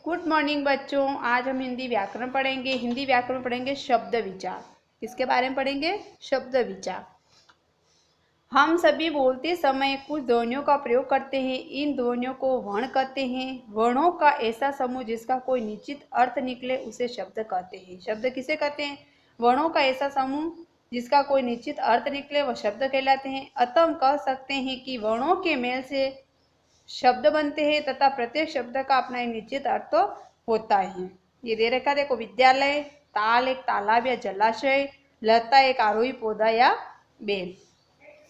Good morning बच्चों। आज हम हिंदी व्याकरण पढ़ेंगे। हिंदी व्याकरण पढ़ेंगे शब्द विचार। किसके बारे में पढ़ेंगे? शब्द विचार। हम सभी बोलते समय कुछ ध्वनियों का प्रयोग करते हैं। इन ध्वनियों को वर्ण कहते हैं। वर्णों का ऐसा समूह जिसका कोई निश्चित अर्थ निकले उसे शब्द कहते हैं। शब्द किसे कहते हैं? वर्णों का ऐसा समूह जिसका कोई निश्चित अर्थ निकले वह शब्द कहलाते हैं। अतः हम कह सकते हैं कि वर्णों के मेल से शब्द बनते हैं तथा प्रत्येक शब्द का अपना एक निश्चित अर्थ होता है। ये दे रखा देखो, विद्यालय, ताल एक तालाब या जलाशय, लता एक आरोही पौधा या बेल।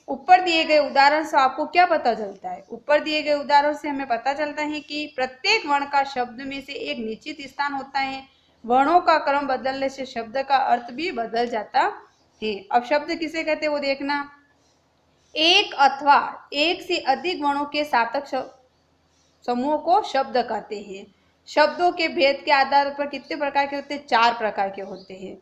ऊपर दिए गए उदाहरण से आपको क्या पता चलता है? ऊपर दिए गए उदाहरण से हमें पता चलता है कि प्रत्येक वर्ण का शब्द में से एक निश्चित स्थान होता है। वर्णों का क्रम बदलने से शब्द का अर्थ भी बदल जाता है। अब शब्द किसे कहते हैं वो देखना। एक अथवा एक से अधिक वर्णों के सार्थक समूह को शब्द कहते हैं। शब्दों के भेद के आधार पर कितने प्रकार के होते हैं? 4 प्रकार के होते हैं।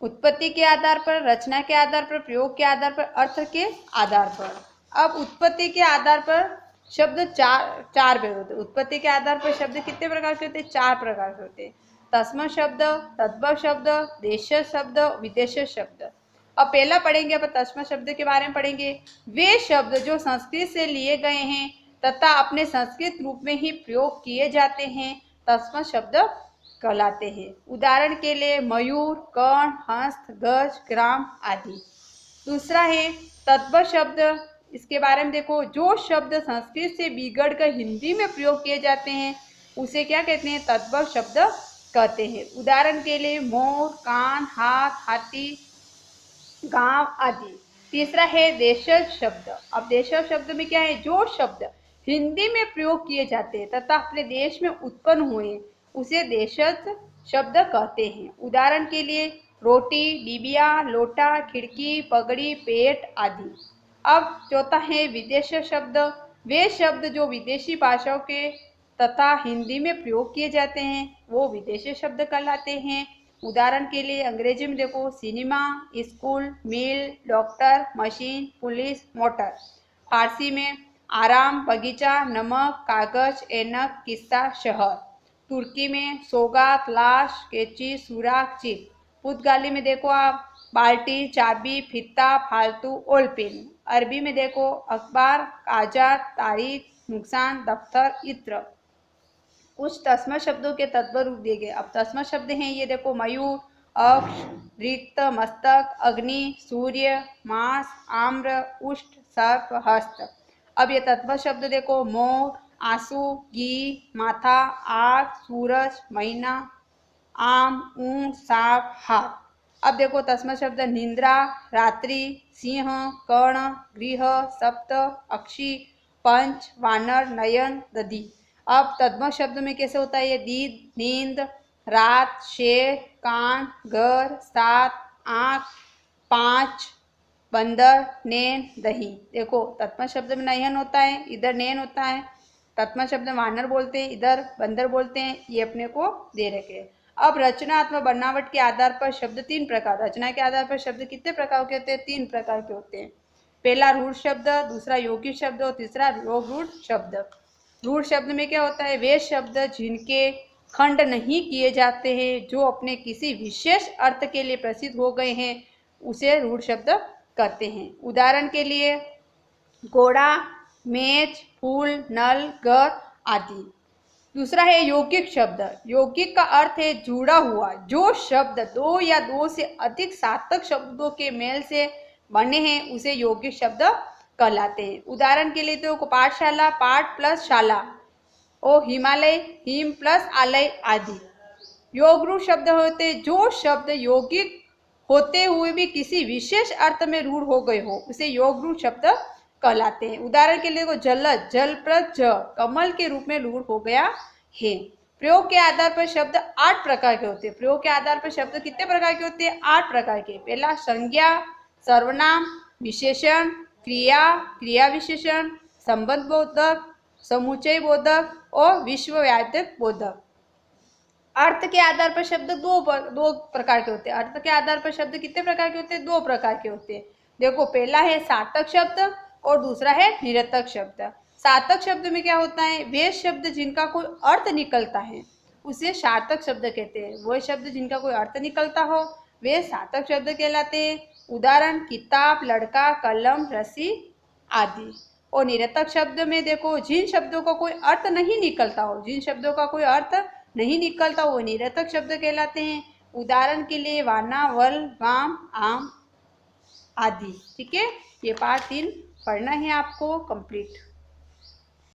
उत्पत्ति के आधार पर, रचना के आधार पर, प्रयोग के आधार पर, अर्थ के आधार पर। अब उत्पत्ति के आधार पर शब्द चार भेद होते हैं। उत्पत्ति के आधार पर शब्द कितने प्रकार के होते हैं? 4 प्रकार के होते हैं। तस्म शब्द, तद्भव शब्द, देश शब्द, विदेश शब्द। अब पहला पढ़ेंगे, अब तस्म शब्द के बारे में पढ़ेंगे। वे शब्द जो संस्कृत से लिए गए हैं तथा अपने संस्कृत रूप में ही प्रयोग किए जाते हैं तस्म शब्द कहलाते हैं। उदाहरण के लिए मयूर, कर्ण, हंस, गज, ग्राम आदि। दूसरा है तद्भव शब्द। इसके बारे में देखो, जो शब्द संस्कृत से बिगड़ कर हिंदी में प्रयोग किए जाते हैं उसे क्या कहते हैं? तद्भव शब्द कहते हैं। उदाहरण के लिए मोर, कान, हाथ, हाथी, गांव आदि। तीसरा है देशज शब्द। अब देशज शब्द में क्या है? जो शब्द हिंदी में प्रयोग किए जाते हैं तथा अपने देश में उत्पन्न हुए उसे देशज शब्द कहते हैं। उदाहरण के लिए रोटी, डिबिया, लोटा, खिड़की, पगड़ी, पेट आदि। अब चौथा है विदेश शब्द। वे शब्द जो विदेशी भाषाओं के तथा हिंदी में प्रयोग किए जाते हैं वो विदेशी शब्द कहलाते हैं। उदाहरण के लिए अंग्रेजी में देखो, सिनेमा, स्कूल, मिल, डॉक्टर, मशीन, पुलिस, मोटर। फारसी में आराम, बगीचा, नमक, कागज, ऐनक, किस्सा, शहर। तुर्की में सौगात, लाश, कैंची, सुराख, चिप। पुर्तगाली में देखो आप बाल्टी, चाबी, फीता, फालतू, ओलपिन। अरबी में देखो अखबार, कागज, तारीख, नुकसान, दफ्तर, इत्र। कुछ तस्मा शब्दों के तत्व रूप दिए गए। अब तस्मा शब्द हैं ये देखो, मयूर, अक्ष, रिक्त, मस्तक, अग्नि, सूर्य, मांस, आम्र, उष्ट, सर्प, हस्त। अब ये तत्व शब्द देखो, मोर, आंसू, घी, माथा, आग, सूरज, महीना, आम, ऊंट, सांप, हाथ। अब देखो तस्मा शब्द, निंद्रा, रात्रि, सिंह, कर्ण, गृह, सप्त, अक्षी, पंच, वानर, नयन, दधी। अब तद्भव शब्द में कैसे होता है ये? दीद, नींद, रात, शेर, कान, घर, सात, आँख, 5, बंदर, नैन, दही। देखो तत्म शब्द में नयन होता है, इधर नैन होता है। तत्म शब्द में वानर बोलते हैं, इधर बंदर बोलते हैं। ये अपने को दे रखे। अब रचना अथवा बनावट के आधार पर शब्द 3 प्रकार। रचना के आधार पर शब्द कितने प्रकार के होते हैं? 3 प्रकार के होते हैं। पहला रूढ़ शब्द, दूसरा यौगिक शब्द और तीसरा योग रूढ़ शब्द। रूढ़ शब्द में क्या होता है? वे शब्द जिनके खंड नहीं किए जाते हैं, जो अपने किसी विशेष अर्थ के लिए प्रसिद्ध हो गए हैं, उसे रूढ़ शब्द कहते हैं। उदाहरण के लिए घोड़ा, मेज, फूल, नल, घर आदि। दूसरा है यौगिक शब्द। यौगिक का अर्थ है जुड़ा हुआ। जो शब्द 2 या 2 से अधिक सार्थक शब्दों के मेल से बने हैं उसे यौगिक शब्द कहलाते हैं। उदाहरण के लिए तो पाठशाला, पाठ प्लस शाला, और हिमालय, हिम प्लस आलय आदि। योगरूढ़ शब्द होते जो शब्द यौगिक होते हुए भी किसी विशेष अर्थ में रूढ़ हो गए हो उसे योगरूढ़ शब्द कहलाते हैं। उदाहरण के लिए देखो, जलज, जल प्लस ज, कमल के रूप में रूढ़ हो गया है। प्रयोग के आधार पर शब्द 8 प्रकार के होते हैं। प्रयोग के आधार पर शब्द कितने प्रकार के होते हैं? 8 प्रकार के। पहला संज्ञा, सर्वनाम, विशेषण, क्रिया, क्रिया विशेषण, संबंध बोधक, समुच्चय बोधक और विश्वव्यापक बोधक। अर्थ के आधार पर शब्द दो प्रकार के होते हैं। अर्थ के आधार पर शब्द कितने प्रकार के होते हैं? 2 प्रकार के होते हैं। देखो पहला है सार्थक शब्द और दूसरा है निरर्थक शब्द। सार्थक शब्द में क्या होता है? वे शब्द जिनका कोई अर्थ निकलता है उसे सार्थक शब्द कहते हैं। वो शब्द जिनका कोई अर्थ निकलता हो वे सार्थक शब्द कहलाते हैं। उदाहरण किताब, लड़का, कलम, रस्सी आदि। और निरर्थक शब्द में देखो, जिन शब्दों का कोई अर्थ नहीं निकलता हो, जिन शब्दों का कोई अर्थ नहीं निकलता वो निरर्थक शब्द कहलाते हैं। उदाहरण के लिए वाना, वल, वाम, आम आदि। ठीक है, ये पार्ट 3 पढ़ना है आपको कंप्लीट।